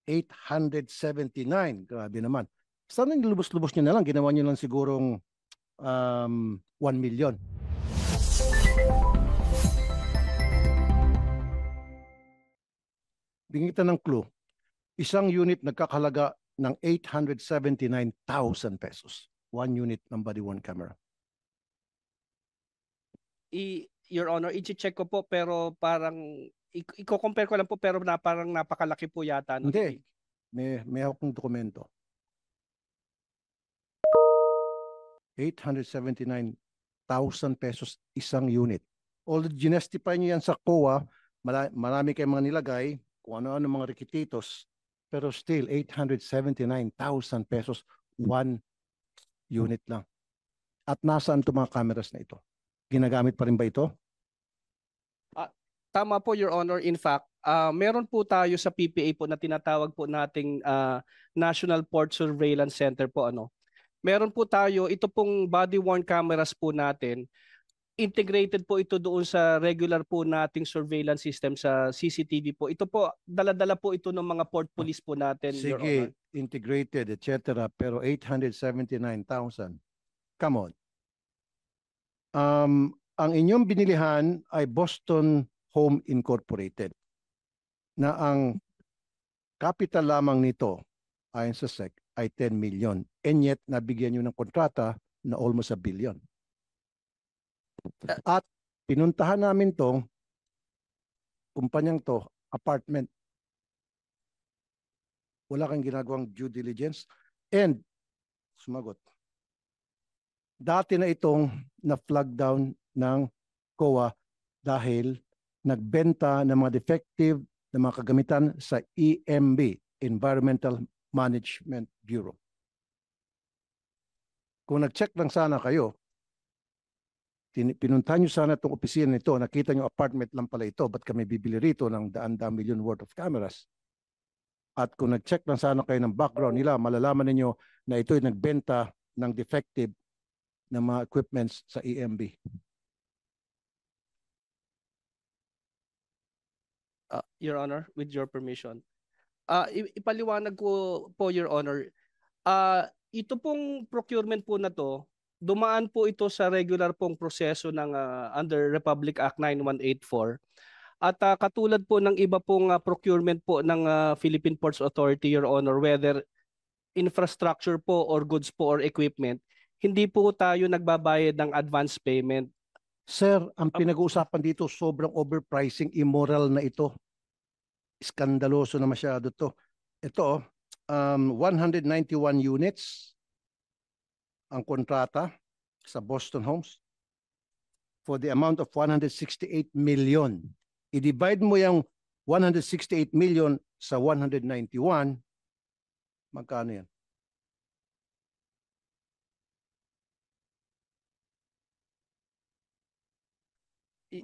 879. Grabe naman. Sana nilubos-lubos nyo na lang. Ginawa nyo lang sigurong 1 million. Bigyan kita ng clue. Isang unit nagkakahalaga ng 879,000 pesos. One unit ng body-worn camera. Your Honor, i-check ko po pero parang i-compare ko lang po pero parang napakalaki po yata. No? Hindi. May akong dokumento. 879,000 pesos isang unit. Although ginastify nyo yan sa COA, marami kayong mga nilagay, kung ano-ano mga requisitos, pero still 879,000 pesos one unit lang. At nasaan itong mga cameras na ito? Ginagamit pa rin ba ito? Tama po, Your Honor. In fact, meron po tayo sa PPA po na tinatawag po nating National Port Surveillance Center po. Meron po tayo, ito pong body-worn cameras po natin, integrated po ito doon sa regular po nating surveillance system sa CCTV po. Ito po, dala-dala po ito ng mga port police po natin, Your Honor. Sige, integrated, etc. Pero 879,000. Come on. Ang inyong binilihan ay Boston Home Incorporated na ang capital lamang nito ayon sa SEC ay 10 million. And yet, nabigyan nyo ng kontrata na almost $1 billion. At pinuntahan namin tong kumpanyang to, apartment. Wala kang ginagawang due diligence. And, sumagot. Dati na itong na-flag down ng COA dahil nagbenta ng mga defective na mga kagamitan sa EMB, Environmental Management Bureau. Kung nag-check lang sana kayo, pinuntahan nyo sana itong opisina nito, nakita nyo apartment lang pala ito, ba't kami bibili rito ng daan-daan million worth of cameras? At kung nag-check lang sana kayo ng background nila, malalaman ninyo na ito'y nagbenta ng defective na mga equipments sa EMB. Your Honor, with your permission. Ipaliwanag ko po, Your Honor. Ito pong procurement po na to, dumaan po ito sa regular pong proseso ng under Republic Act 9184. At katulad po ng iba pong procurement po ng Philippine Ports Authority, Your Honor, whether infrastructure po or goods po or equipment, hindi po tayo nagbabayad ng advance payment. Sir, ang pinag-uusapan dito, sobrang overpricing, immoral na ito. Skandaloso na masyado to. Ito, 191 units ang kontrata sa Boston Homes for the amount of 168 million. I-divide mo yung 168 million sa 191, magkano yan?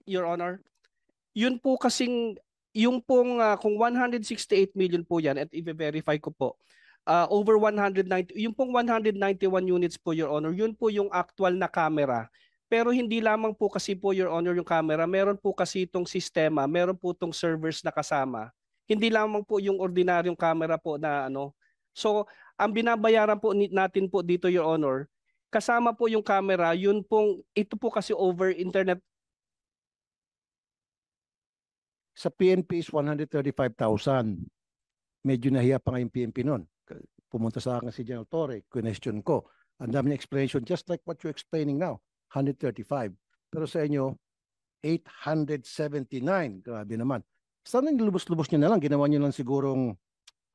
Your Honor, yun po kasing, yung pong kung 168 million po yan, at i-verify ko po, over 190, yung pong 191 units po, Your Honor, yun po yung actual na camera. Pero hindi lamang po kasi po, Your Honor, yung camera, meron po kasi itong sistema, meron po itong servers na kasama. Hindi lamang po yung ordinaryong camera po na So, ang binabayaran po natin po dito, Your Honor, kasama po yung camera, yun pong, ito po kasi over internet. Sa PNP is 135,000. Medyo nahiya pa nga yung PNP noon. Pumunta sa akin si General Torre, question ko. Ang dami niya explanation, just like what you're explaining now, 135. Pero sa inyo, 879. Grabe naman. Sana nilubos-lubos nyo na lang, ginawa nyo lang sigurong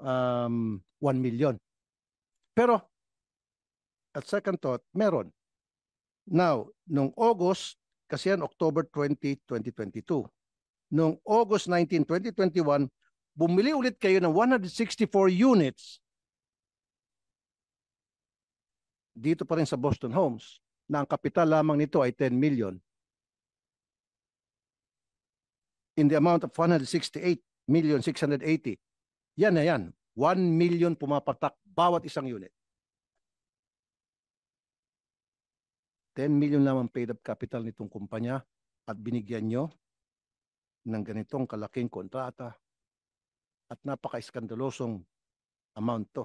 1 million. Pero, at second thought, meron. Now, nung August, kasi yan October 20, 2022. Noong August 19, 2021, bumili ulit kayo ng 164 units dito pa rin sa Boston Homes na ang kapital lamang nito ay 10 million in the amount of 168,680,000. Yan na yan. 1 million pumapatak bawat isang unit. 10 million lamang paid up capital nitong kumpanya at binigyan nyo ng ganitong kalaking kontrata at napaka-iskandalosong amount to.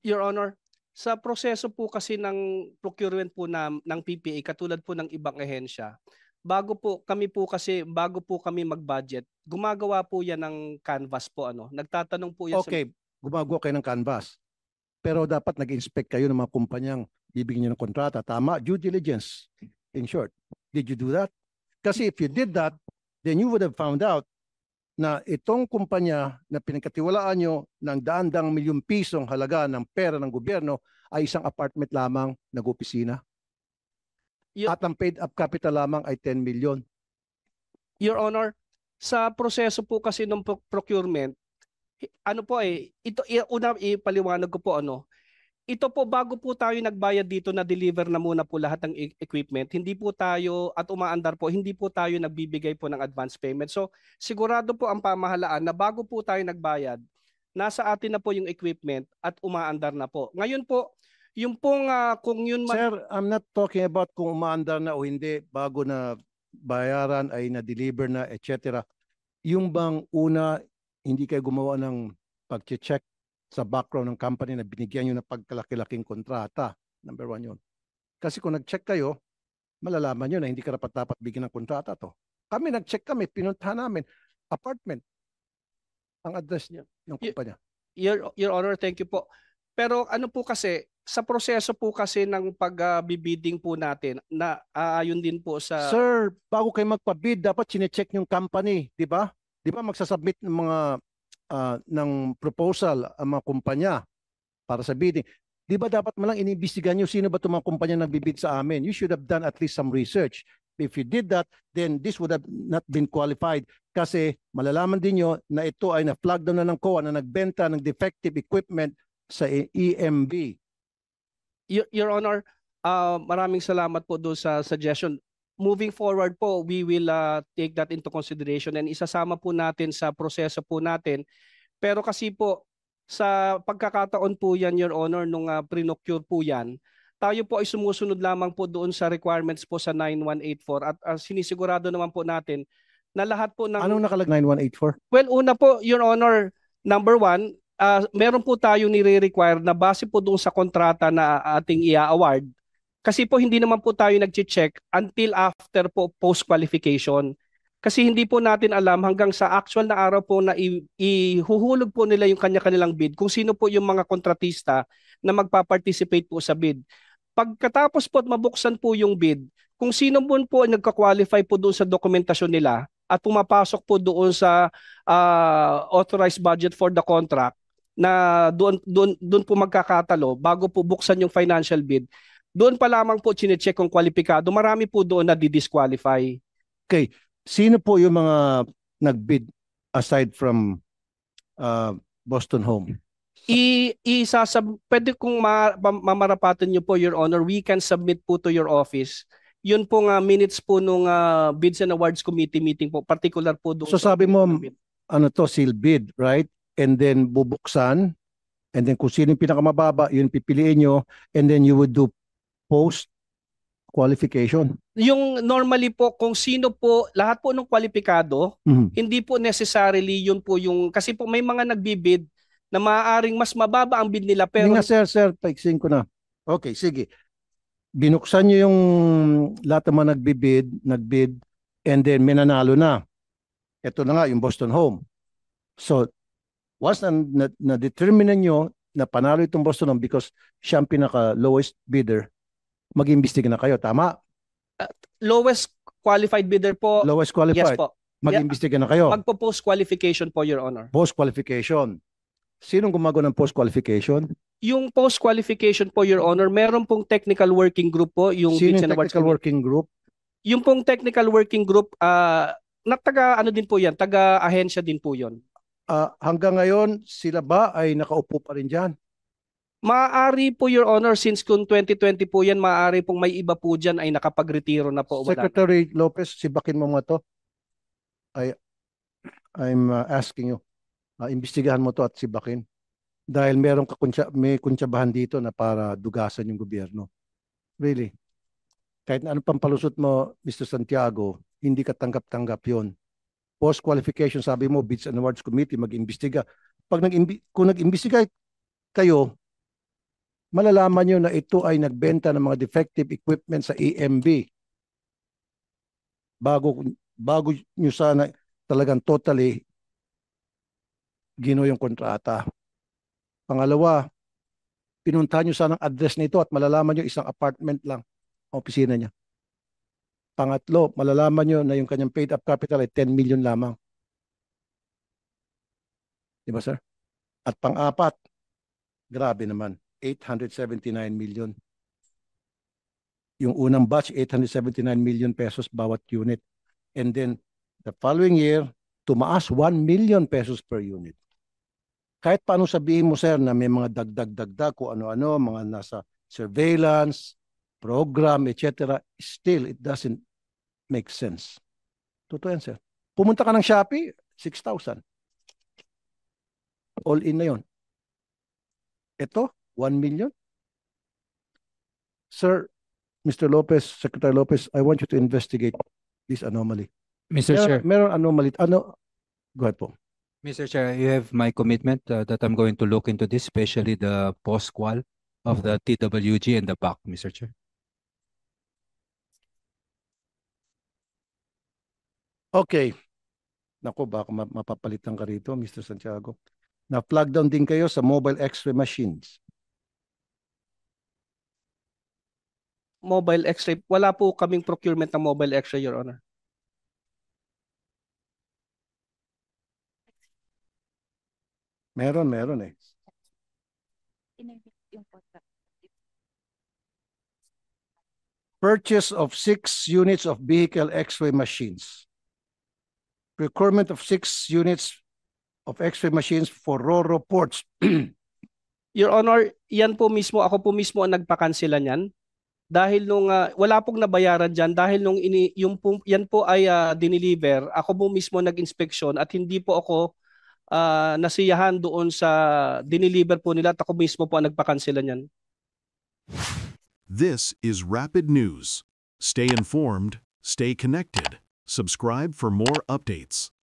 Your Honor, sa proseso po kasi ng procurement po ng PPA, katulad po ng ibang ahensya, bago po kami mag-budget, gumagawa po yan ng canvas po, ano. Nagtatanong po yan Okay, gumagawa kayo ng canvas. Pero dapat nag-inspect kayo ng mga kumpanyang bibigyan nyo ng kontrata. Tama? Due diligence. In short, did you do that? Kasi if you did that, then you would have found out na itong kumpanya na pinagkatiwalaan nyo ng daan-daang milyong pisong halaga ng pera ng gobyerno ay isang apartment lamang nag-opisina. At ang paid up capital lamang ay 10 million. Your Honor, sa proseso po kasi ng procurement, ano po ito una ipaliwanag ko po ano. Ito po bago po tayo nagbayad dito na deliver na muna po lahat ng equipment. Hindi po tayo at umaandar po, hindi po tayo nagbibigay po ng advance payment. So sigurado po ang pamahalaan na bago po tayo nagbayad, nasa atin na po yung equipment at umaandar na po. Ngayon po, yung pong kung yun Sir, I'm not talking about kung umaandar na o hindi bago na bayaran ay na-deliver na, etc. Yung bang una, hindi kayo gumawa ng pag-check sa background ng company na binigyan nyo ng pagkalaki-laking kontrata. Number one yun. Kasi kung nag-check kayo, malalaman nyo na hindi karapat-dapat bigyan ng kontrata to. Kami nag-check kami, pinuntahan namin, apartment, ang address niya ng kumpanya. Your Honor, thank you po. Pero ano po kasi, sa proseso po kasi ng pag-bidding po natin, na ayon din po sa... Sir, bago kayo magpa-bid, dapat sinecheck yung company, di ba? Di ba magsasubmit ng mga ng proposal ang mga kumpanya para sa bidding. Di ba dapat malang iniimbestigahan nyo sino ba itong mga kumpanya na bibid sa amin? You should have done at least some research. If you did that, then this would have not been qualified kasi malalaman din nyo na ito ay na-flag down na ng COA na nagbenta ng defective equipment sa EMB. Your Honor, maraming salamat po doon sa suggestion. Moving forward po, we will take that into consideration and isasama po natin sa proseso po natin. Pero kasi po, sa pagkakataon po yan, Your Honor, nung pre-procure po yan, tayo po ay sumusunod lamang po doon sa requirements po sa 9184 at sinisigurado naman po natin na lahat po ng... Anong nakalag 9184? Well, una po, Your Honor, number one, meron po tayo nire-require na base po doon sa kontrata na ating i-award. Kasi po hindi naman po tayo nag-check until after po post-qualification. Kasi hindi po natin alam hanggang sa actual na araw po na ihuhulog po nila yung kanya-kanilang bid kung sino po yung mga kontratista na magpa-participate po sa bid. Pagkatapos po at mabuksan po yung bid, kung sino po nagka-qualify po doon sa dokumentasyon nila at pumapasok po doon sa authorized budget for the contract na doon po magkakatalo bago po buksan yung financial bid, doon pa lamang po chine-check kung kwalipikado. Marami po doon na di-disqualify. Okay. Sino po yung mga nag-bid aside from Boston Home? Pwede kung mamarapatan nyo po, Your Honor, we can submit po to your office. Yun po minutes po nung Bids and Awards Committee meeting po, particular po doon. So sabi mo, ano to, seal bid, right? And then bubuksan, and then kung sino yung pinakamababa, yun pipiliin nyo, and then you would do post qualification. Yung normally po kung sino po lahat po ng kwalipikado, hindi po necessarily yun po yung kasi po may mga nagbibid na maaaring mas mababa ang bid nila pero Hindi nga sir, paiksin ko na. Okay, sige. Binuksan nyo yung lahat ng mga nagbid, and then minanalo na. Ito na nga, yung Boston Home. So, once na-determine nyo na panalo itong Boston Home because siya ang pinaka-lowest bidder, mag-imbestiga na kayo, tama? Lowest qualified bidder po. Lowest qualified. Yes po. Mag-imbestiga na kayo. Magpo-post qualification po, Your Honor. Post qualification. Sinong gumagawa ng post qualification? Yung post qualification po, Your Honor, meron pong technical working group po, yung Sino Bids yung and Awards technical Committee. working group? Yung pong technical working group, taga ano din po yan, taga ahensya din po yon. Hanggang ngayon, sila ba ay nakaupo pa rin dyan? Maaari po, Your Honor, since kung 2020 po yan, maaari pong may iba po dyan ay nakapag-retiro na po. Secretary Lopez, sibakin mo nga to. I'm asking you. Imbestigahan mo to at sibakin. Dahil may kuntsabahan dito na para dugasan yung gobyerno. Really. Kahit na ano pang palusot mo, Mr. Santiago, hindi ka tanggap-tanggap yon. post-qualification, sabi mo, Bids and Awards Committee, mag-imbestiga. Kung nag-imbestiga kayo, malalaman nyo na ito ay nagbenta ng mga defective equipment sa EMB. Bago nyo sana talagang totally gino yung kontrata. Pangalawa, pinuntahan nyo sana ang address nito at malalaman nyo isang apartment lang ang opisina niya. Pangatlo, malalaman nyo na yung kanyang paid up capital ay 10 million lamang. Di ba, sir? At pang-apat, grabe naman, 879 million. Yung unang batch, 879 million pesos bawat unit. And then, the following year, tumaas 1 million pesos per unit. Kahit paano sabihin mo, sir, na may mga dagdag-dagdag kung ano-ano, mga nasa surveillance, program, etc., still, it doesn't make sense. Totoo yan, sir. Pumunta ka ng Shopee, 6,000. All in na yun. Ito, 1 million. Sir, Mr. Lopez, Secretary Lopez, I want you to investigate this anomaly. Mr. Chair, Meron anomaly. Go ahead po. Mr. Chair, you have my commitment that I'm going to look into this, especially the post-qual of the TWG and the PAC, Mr. Chair. Okay. Naku, baka mapapalitan ka rito, Mr. Santiago. Na-plug down din kayo sa mobile x-ray machines. Mobile X-ray, wala po kaming procurement ng mobile X-ray, Your Honor. Meron eh. Purchase of 6 units of vehicle x-ray machines. Procurement of 6 units of x-ray machines for RoRo ports. Your Honor, yan po mismo, ako po mismo ang nagpakansela niyan. Dahil nung wala pong nabayaran diyan dahil nung yan po ay dineliver, ako po mismo nag-inspeksyon at hindi po ako nasiyahan doon sa dineliver po nila at ako mismo po ang nagpakansela niyan. This is Rapid News. Stay informed, stay connected. Subscribe for more updates.